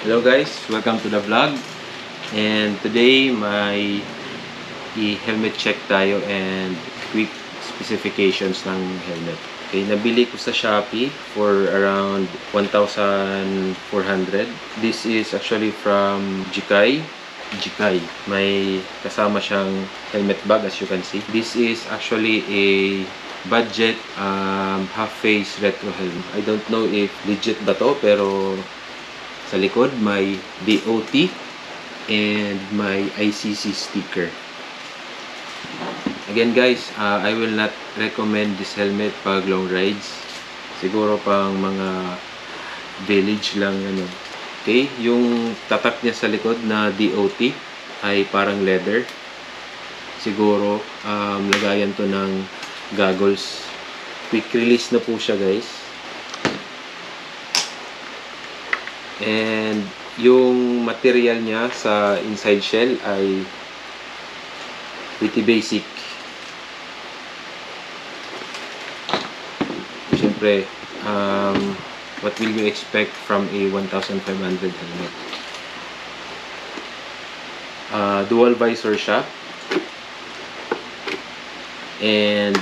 Hello guys, welcome to the vlog. And today may i-helmet check tayo and quick specifications ng helmet. Okay, nabili ko sa Shopee for around 1,400. This is actually from Jikai. May kasama siyang helmet bag as you can see. This is actually a budget half-face retro helmet. I don't know if legit ba to, pero sa likod may DOT and may ICC sticker. Again guys, I will not recommend this helmet pag long rides. Siguro pang mga village lang ano. Okay, yung tatak niya sa likod na DOT ay parang leather. Siguro lagayan to ng goggles. Quick release na po siya guys. And yung material niya sa inside shell ay pretty basic. Siyempre, what will you expect from a 1,500 helmet? Dual visor siya. And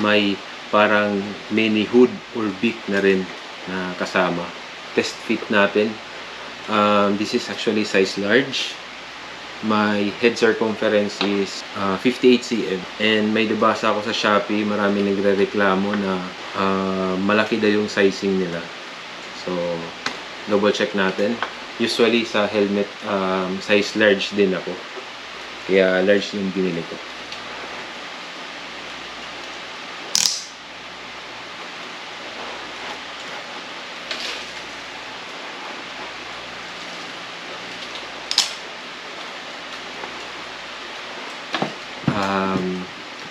may parang mini hood or beak na rin na kasama. Test fit natin. This is actually size large. My head circumference is 58 cm. And may nabasa ako sa Shopee, marami nagre-reklamo na malaki daw yung sizing nila. So, double check natin. Usually sa helmet, size large din ako. Kaya large yung binili ko.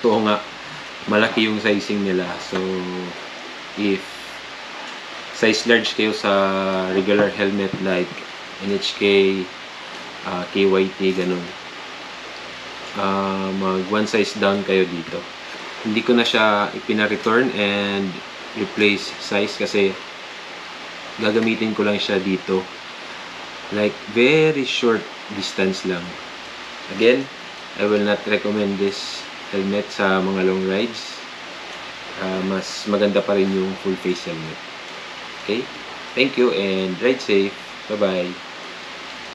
Totoo nga, malaki yung sizing nila. So, if size large kayo sa regular helmet like NHK, KYT, ganun, mag one size down kayo dito. Hindi ko na siya ipina-return and replace size kasi gagamitin ko lang siya dito. Like, very short distance lang. Again, I will not recommend this helmet sa mga long rides. Mas maganda pa rin yung full face helmet. Okay? Thank you and ride safe. Bye-bye.